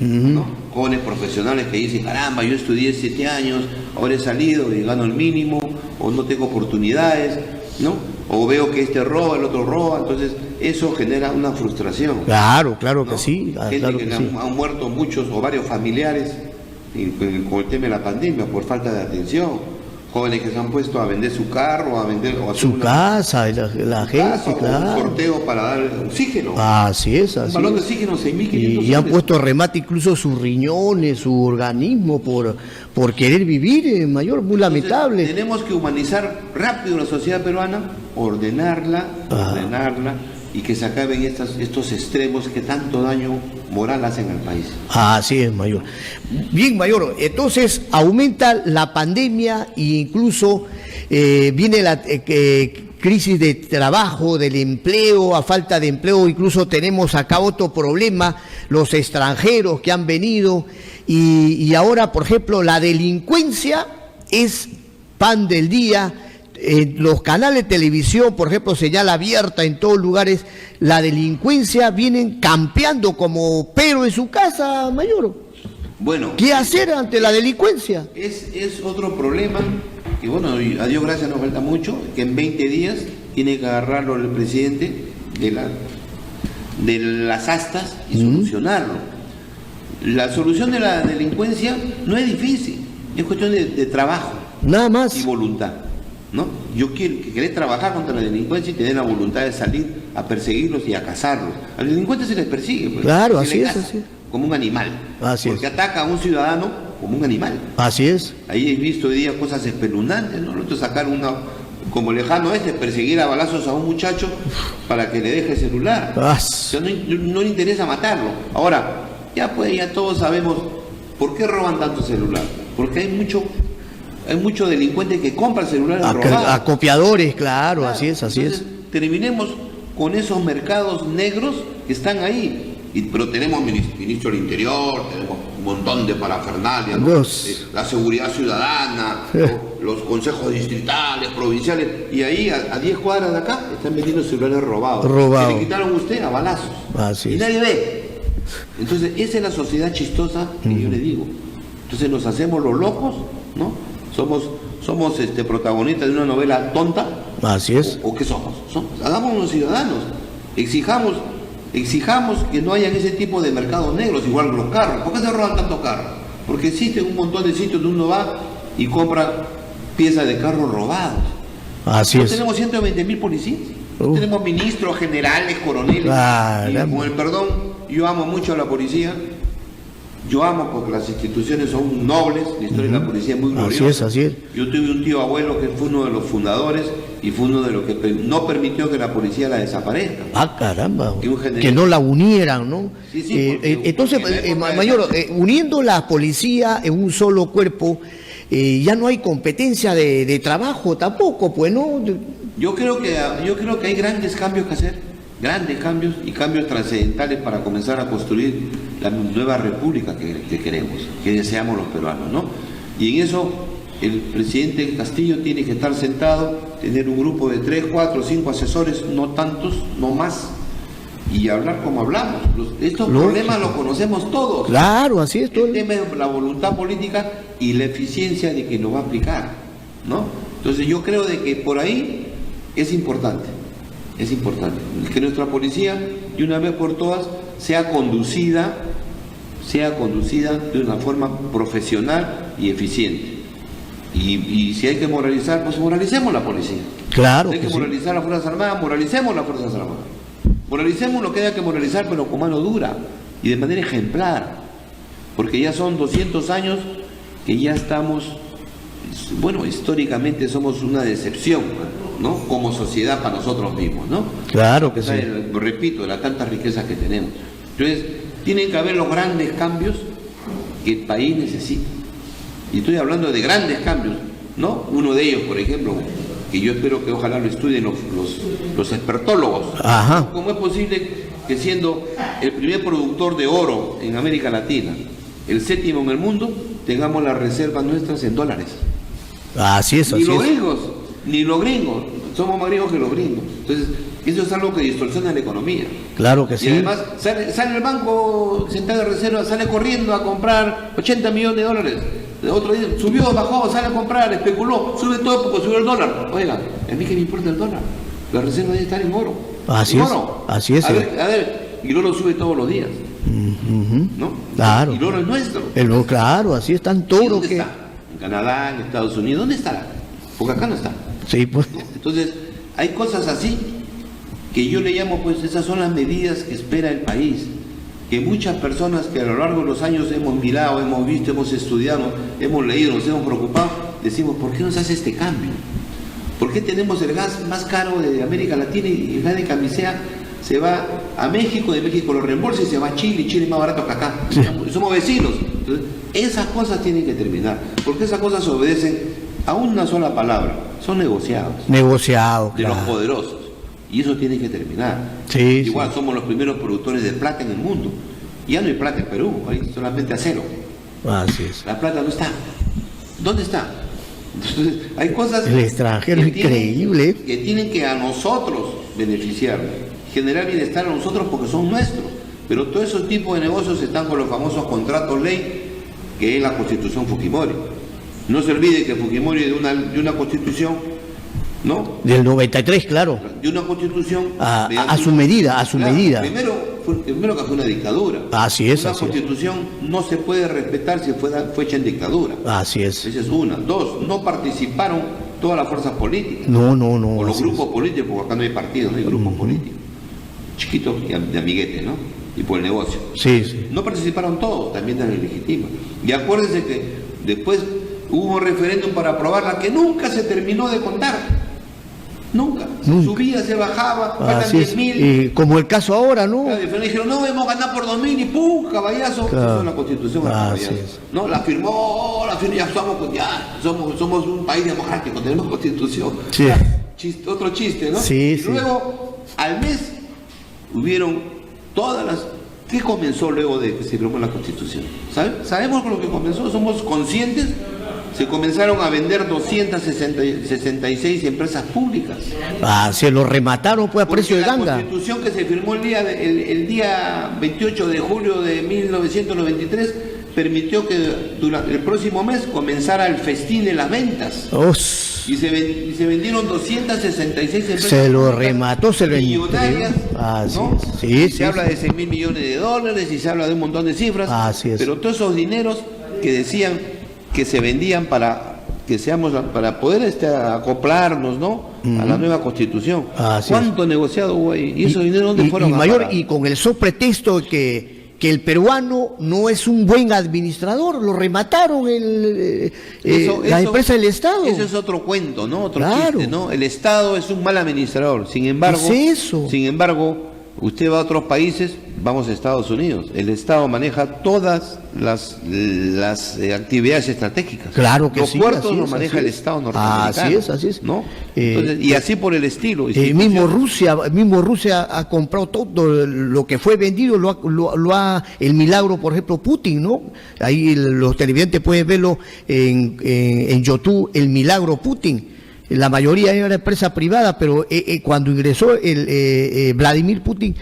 ¿No? Jóvenes profesionales que dicen, caramba, yo estudié 7 años, ahora he salido y gano el mínimo, o no tengo oportunidades, ¿no? O veo que este roba, el otro roba, entonces eso genera una frustración. Claro que ¿no? sí. Gente que han muerto muchos o varios familiares con el tema de la pandemia por falta de atención. Jóvenes que se han puesto a vender su carro, a vender su casa, la gente, claro. Un sorteo para dar oxígeno. Así es. Un balón de oxígeno, 6.500 y han puesto remate incluso sus riñones, su organismo, por querer vivir, mayor, muy lamentable. Tenemos que humanizar rápido la sociedad peruana, ordenarla, y que se acaben estos extremos que tanto daño moral hacen al país. Así es, mayor. Bien, mayor, entonces aumenta la pandemia e incluso viene la crisis de trabajo, del empleo, a falta de empleo, incluso tenemos acá otro problema, los extranjeros que han venido y ahora, por ejemplo, la delincuencia es pan del día. Los canales de televisión, por ejemplo, señal abierta en todos lugares, la delincuencia vienen campeando como perro en su casa, mayor. Bueno, ¿qué hacer ante la delincuencia? Es otro problema, y bueno, a Dios gracias nos falta mucho, que en 20 días tiene que agarrarlo el presidente de las astas y solucionarlo. La solución de la delincuencia no es difícil, es cuestión de trabajo. Nada más. Y voluntad. ¿No? Yo quiero que querés trabajar contra la delincuencia y tener la voluntad de salir a perseguirlos y a cazarlos. A los delincuentes se les persigue, pues, claro, así es, como un animal. Porque ataca a un ciudadano como un animal. Así es. Ahí he visto hoy día cosas espeluznantes, ¿no? Nosotros sacar como lejano perseguir a balazos a un muchacho para que le deje el celular. O sea, no le interesa matarlo. Ahora, ya todos sabemos por qué roban tanto celular. Porque hay mucho delincuente que compra celulares robados. Acopiadores, claro, así es. Terminemos con esos mercados negros que están ahí. Pero tenemos ministro del Interior, tenemos un montón de parafernalia, ¿no? La seguridad ciudadana, los consejos distritales, provinciales, y ahí a 10 cuadras de acá están vendiendo celulares robados. Que le quitaron a usted a balazos. Y nadie ve. Entonces, esa es la sociedad chistosa que yo le digo. Entonces nos hacemos los locos, ¿no? Somos protagonistas de una novela tonta. Así es. ¿O qué somos? Hagámonos ciudadanos. Exijamos que no hayan ese tipo de mercados negros, igual los carros. ¿Por qué se roban tantos carros? Porque existen un montón de sitios donde uno va y compra piezas de carros robados. Así no es. tenemos 120.000 policías. No tenemos ministros, generales, coroneles. Y con el perdón, yo amo mucho a la policía. Yo amo porque las instituciones son nobles, la historia de la policía es muy gloriosa. Así es. Yo tuve un tío abuelo que fue uno de los fundadores y fue uno de los que no permitió que la policía la desaparezca. Ah, caramba. Que no la unieran, ¿no? Sí, entonces, mayor, uniendo la policía en un solo cuerpo, ya no hay competencia de trabajo tampoco, pues, ¿no? Yo creo que hay grandes cambios que hacer, grandes cambios y cambios trascendentales para comenzar a construir la nueva república que queremos, que deseamos los peruanos, ¿no? Y en eso el presidente Castillo tiene que estar sentado, tener un grupo de 3, 4, 5 asesores, no tantos, no más, y hablar como hablamos. Estos problemas los conocemos todos. Claro, así es. El tema es la voluntad política y la eficiencia de quien lo va a aplicar, ¿no? Entonces yo creo de que por ahí es importante que nuestra policía de una vez por todas sea conducida de una forma profesional y eficiente. Y si hay que moralizar, pues moralicemos la policía. Claro. Si hay que moralizar las Fuerzas Armadas, moralicemos las Fuerzas Armadas. Moralicemos lo que haya que moralizar, pero con mano dura y de manera ejemplar. Porque ya son 200 años que ya estamos, bueno, históricamente somos una decepción, ¿no? Como sociedad para nosotros mismos, ¿no? Claro que sí. Repito, de las tantas riquezas que tenemos. Entonces, tienen que haber los grandes cambios que el país necesita. Y estoy hablando de grandes cambios, ¿no? Uno de ellos, por ejemplo, que yo espero que ojalá lo estudien los expertólogos. Ajá. ¿Cómo es posible que siendo el primer productor de oro en América Latina, el 7º en el mundo, tengamos las reservas nuestras en dólares? Así es, así es. Ni los gringos, somos más gringos que los gringos. Entonces, eso es algo que distorsiona la economía. Claro que sí. Y además, sale el banco central de reserva, sale corriendo a comprar 80 millones de dólares. Otro día subió, bajó, sale a comprar, especuló, sube todo porque subió el dólar. Oiga, a mí que me importa el dólar. La reserva debe estar en oro. Así es. Así es. A ver, y el oro sube todos los días. ¿No? Claro. Y el oro es nuestro. Claro, así es tan todo. ¿Dónde está? En Canadá, en Estados Unidos, ¿dónde estará? Porque acá no está. Sí, pues. Entonces, hay cosas así que yo le llamo, pues, esas son las medidas que espera el país. Que muchas personas que a lo largo de los años hemos mirado, hemos visto, hemos estudiado, hemos leído, nos hemos preocupado, decimos, ¿por qué no se hace este cambio? ¿Por qué tenemos el gas más caro de América Latina y el gas de camisea se va a México, de México lo reembolsa y se va a Chile, y Chile es más barato que acá? Sí. Somos vecinos. Entonces, esas cosas tienen que terminar, porque esas cosas obedecen a una sola palabra, son negociados. Negociados, de claro. los poderosos. Y eso tiene que terminar. Sí, igual somos los primeros productores de plata en el mundo. Ya no hay plata en Perú, hay solamente acero. Así es. La plata no está. ¿Dónde está? Entonces, hay cosas el extranjero, increíble. Que tienen que a nosotros beneficiar, generar bienestar a nosotros porque son nuestros. Pero todo ese tipo de negocios están con los famosos contratos ley, que es la Constitución Fujimori. No se olvide que Fujimori de una constitución, ¿no? Del 93, claro. De una constitución a su medida. Primero que fue una dictadura. Así es. Una constitución no se puede respetar si fue hecha en dictadura. Así es. Esa es una. Dos, no participaron todas las fuerzas políticas. No. O los grupos políticos, porque acá no hay partidos, no hay grupos políticos. Chiquitos y de amiguete, ¿no? Y por el negocio. Sí. No participaron todos, también eran ilegítimas. Y acuérdense que después hubo un referéndum para aprobarla que nunca se terminó de contar. Nunca. Subía, se bajaba, faltan 10.000. Como el caso ahora, ¿no? Claro, dijeron, no, hemos ganado por 2.000 y ¡pum! Caballazo. Claro. Eso es la Constitución. No, la firmó, ya somos un país democrático, tenemos Constitución. Sí. Otro chiste, ¿no? Sí, y luego, al mes, hubieron todas las... ¿Qué comenzó luego de que se firmó la Constitución? ¿Sabemos lo que comenzó? ¿Somos conscientes? Se comenzaron a vender 266 empresas públicas. Se lo remataron pues a precio de ganga. La Constitución que se firmó el día 28 de julio de 1993 permitió que durante el próximo mes comenzara el festín de las ventas. Y se vendieron 266 empresas. Se lo remató, se lo millonarias, ¿no? Se habla de 6.000 millones de dólares y se habla de un montón de cifras. Así es. Pero todos esos dineros que decían que se vendían para que seamos, para poder acoplarnos, ¿no? A la nueva constitución. ¿Cuánto negociado hubo ahí? ¿Y esos dineros dónde fueron? Y con el pretexto que el peruano no es un buen administrador, lo remataron la empresa del Estado. Eso es otro cuento, ¿no? Otro chiste, ¿no? El Estado es un mal administrador. Sin embargo, usted va a otros países, vamos a Estados Unidos, el Estado maneja todas las actividades estratégicas. Claro que los puertos los maneja el Estado norteamericano. Así es. ¿No? Entonces, y así por el estilo. Mismo Rusia ha comprado todo lo que fue vendido, el milagro, por ejemplo, Putin, ¿no? Ahí los televidentes pueden verlo en YouTube, el milagro Putin. La mayoría era empresa privada, pero cuando ingresó Vladimir Putin,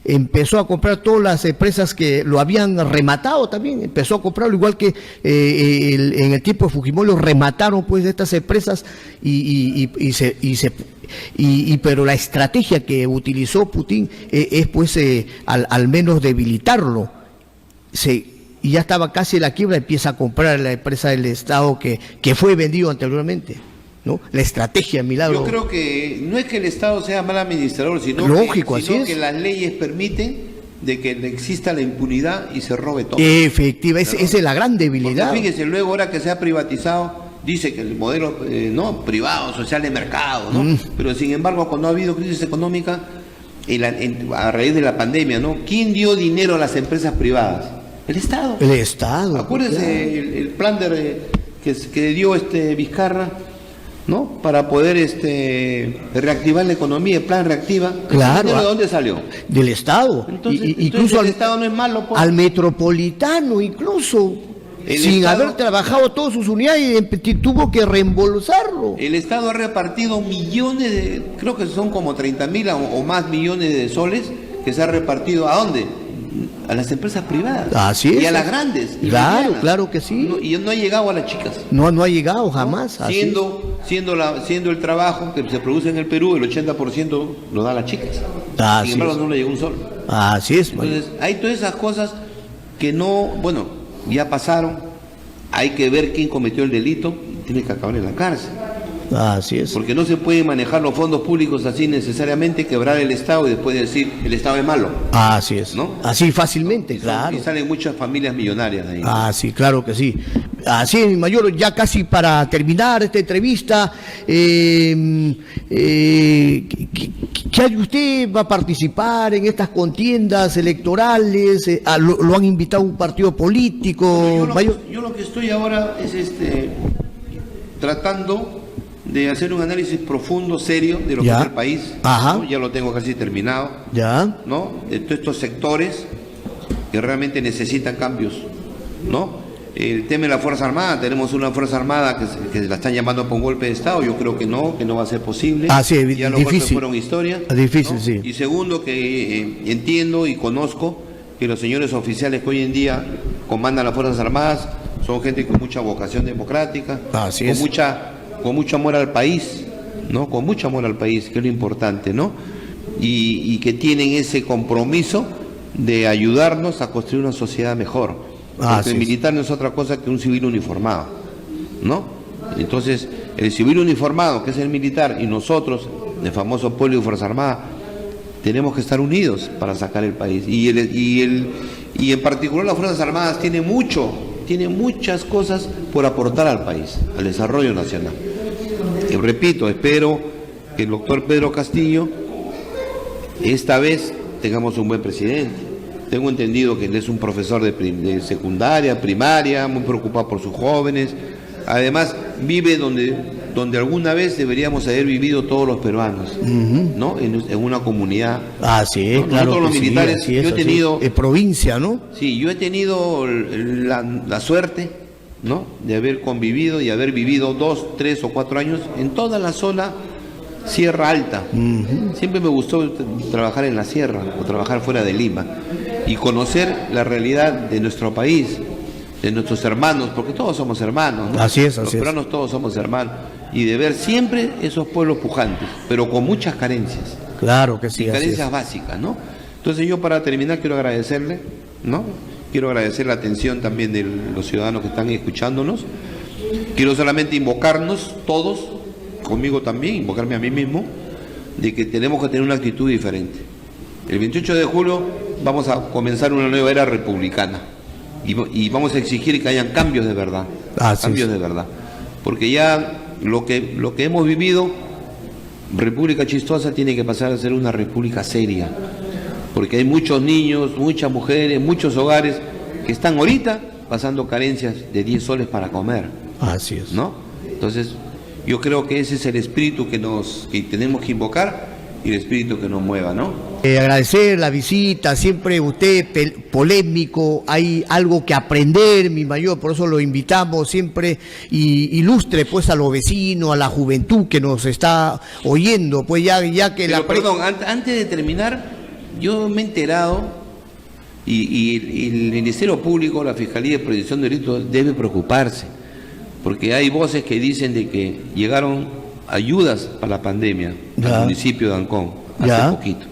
empezó a comprar todas las empresas que lo habían rematado también, empezó a comprarlo, igual que en el tiempo de Fujimori lo remataron pues estas empresas pero la estrategia que utilizó Putin es pues al menos debilitarlo. Y ya estaba casi en la quiebra, empieza a comprar la empresa del Estado que fue vendido anteriormente, ¿no? La estrategia, milagro. Yo creo que no es que el Estado sea mal administrador, sino que las leyes permiten de que exista la impunidad y se robe todo. Efectiva, esa es la gran debilidad. Porque fíjese, luego ahora que se ha privatizado, dice que el modelo no privado, social de mercado, ¿no? Pero sin embargo, cuando ha habido crisis económica, a raíz de la pandemia, ¿no? ¿Quién dio dinero a las empresas privadas? El Estado. El Estado. Acuérdense el plan que dio Vizcarra, ¿no? Para poder reactivar la economía, el plan reactiva. Claro. ¿De dónde salió? Del Estado. Entonces incluso el Estado no es malo. Pues. Al metropolitano, incluso. Sin haber trabajado todas sus unidades, tuvo que reembolsarlo. El Estado ha repartido millones creo que son como 30.000 o más millones de soles que se ha repartido. ¿A dónde? A las empresas privadas. Así es. Y a las grandes. Claro que sí. Y no ha llegado a las chicas. No ha llegado jamás. ¿No? Siendo el trabajo que se produce en el Perú, el 80% lo da a las chicas. Sin embargo, no le llegó un sol. Así es. Entonces, hay todas esas cosas que ya pasaron. Hay que ver quién cometió el delito. Tiene que acabar en la cárcel. Así es. Porque no se pueden manejar los fondos públicos así necesariamente, quebrar el Estado y después decir el Estado es malo. Así es. ¿No? Así fácilmente, claro. Y salen muchas familias millonarias de ahí. Sí, claro que sí. Así es, mayor, ya casi para terminar esta entrevista, ¿usted va a participar en estas contiendas electorales? ¿Lo han invitado a un partido político? Yo lo que estoy ahora es tratando de hacer un análisis profundo, serio, de lo que es el país. ¿No? Ya lo tengo casi terminado. ¿No? De todos estos sectores que realmente necesitan cambios, ¿no? El tema de la Fuerza Armada, tenemos una Fuerza Armada que la están llamando por un golpe de Estado, yo creo que no va a ser posible. Sí, ya los golpes fueron historia. Difícil, ¿no? Sí. Y segundo, que entiendo y conozco que los señores oficiales que hoy en día comandan las Fuerzas Armadas son gente con mucha vocación democrática, con mucho amor al país, ¿no? Con mucho amor al país, que es lo importante, ¿no? Y que tienen ese compromiso de ayudarnos a construir una sociedad mejor. Porque el militar no es otra cosa que un civil uniformado, ¿no? Entonces, el civil uniformado, que es el militar, y nosotros, el famoso pueblo y Fuerza Armada, tenemos que estar unidos para sacar el país. Y en particular las Fuerzas Armadas tiene muchas cosas por aportar al país, al desarrollo nacional. Y repito, espero que el doctor Pedro Castillo esta vez tengamos un buen presidente. Tengo entendido que él es un profesor de secundaria, primaria, muy preocupado por sus jóvenes. Además, vive donde alguna vez deberíamos haber vivido todos los peruanos, ¿no? En una comunidad. Sí, ¿no? Claro. Nosotros los militares, yo he tenido... provincia, ¿no? Sí, yo he tenido la suerte, ¿no? De haber convivido y haber vivido 2, 3 o 4 años en toda la zona Sierra Alta. Siempre me gustó trabajar en la sierra o trabajar fuera de Lima y conocer la realidad de nuestro país, de nuestros hermanos, porque todos somos hermanos, ¿no? Así es. Los peruanos todos somos hermanos, y de ver siempre esos pueblos pujantes, pero con muchas carencias. Claro que sí. Y carencias básicas, ¿no? Entonces yo, para terminar, quiero agradecerle, ¿no? Quiero agradecer la atención también de los ciudadanos que están escuchándonos, Quiero solamente invocarnos todos, conmigo también, invocarme a mí mismo, de que tenemos que tener una actitud diferente. El 28 de julio vamos a comenzar una nueva era republicana y vamos a exigir que hayan cambios de verdad, cambios de verdad, porque ya lo que hemos vivido, República Chistosa tiene que pasar a ser una república seria, porque hay muchos niños, muchas mujeres, muchos hogares que están ahorita pasando carencias de 10 soles para comer. Así es. ¿No? Entonces, yo creo que ese es el espíritu que tenemos que invocar y el espíritu que nos mueva, ¿no? Agradecer la visita, siempre usted polémico, hay algo que aprender, mi mayor, por eso lo invitamos siempre, y ilustre pues a los vecinos, a la juventud que nos está oyendo, pues ya que pero, perdón, antes de terminar, yo me he enterado, y el Ministerio Público, la Fiscalía de Prevención de Delitos debe preocuparse, porque hay voces que dicen de que llegaron ayudas para la pandemia al municipio de Ancón hace poquito.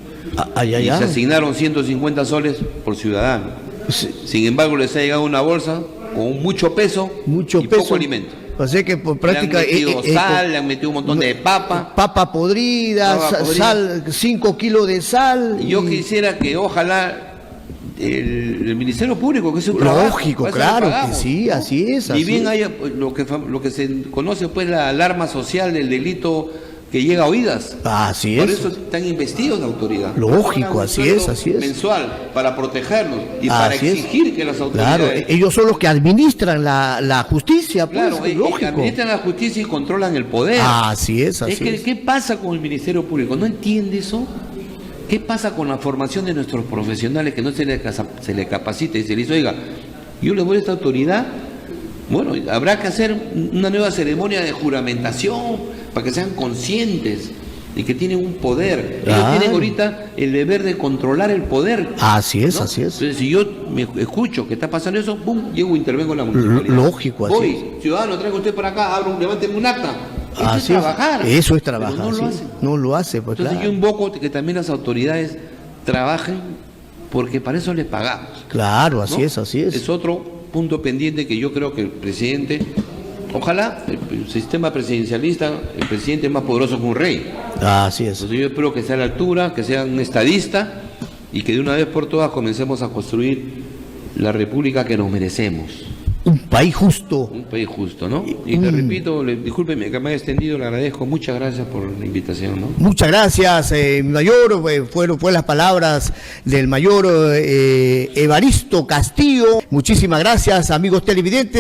Y se asignaron 150 soles por ciudadano. Sí. Sin embargo, les ha llegado una bolsa con mucho peso y poco alimento. O sea que por práctica... Le han metido sal, le han metido un montón de papa. Papa podrida, sal, 5 kilos de sal. Y yo quisiera que ojalá el Ministerio Público, que es un trabajo, lógico, claro que sí, así es. Y bien haya lo que se conoce pues la alarma social del delito que llega a oídas. Así es. Por eso están investidos la autoridad. Lógico, así es. Mensual, para protegerlos y para exigir que las autoridades... Claro, ellos son los que administran la justicia, pues, claro, lógico. Administran la justicia y controlan el poder. Así es, ¿Qué pasa con el Ministerio Público? ¿No entiende eso? ¿Qué pasa con la formación de nuestros profesionales que no se les capacita y se les dice, oiga, yo le voy a esta autoridad? Bueno, habrá que hacer una nueva ceremonia de juramentación para que sean conscientes de que tienen un poder. Ellos tienen ahorita el deber de controlar el poder. Así es, ¿no? Así es. Entonces, si yo me escucho que está pasando eso, ¡pum!, llego e intervengo en la municipalidad. Lógico, así voy, ciudadano, traiga usted para acá, levánteme un acta. Eso es trabajar. Eso es trabajar. Pero no lo hacen. No lo hace, pues. Entonces claro. yo invoco que también las autoridades trabajen porque para eso les pagamos. Claro, así ¿no? es, así es. Es otro punto pendiente que yo creo que el presidente, ojalá el sistema presidencialista, el presidente es más poderoso que un rey. Así es. Entonces yo espero que sea a la altura, que sea un estadista y que de una vez por todas comencemos a construir la república que nos merecemos. Un país justo. Un país justo, ¿no? Y le repito, discúlpeme que me haya extendido, le agradezco, muchas gracias por la invitación, ¿no? Muchas gracias, mayor, fueron las palabras del mayor Evaristo Castillo. Muchísimas gracias, amigos televidentes.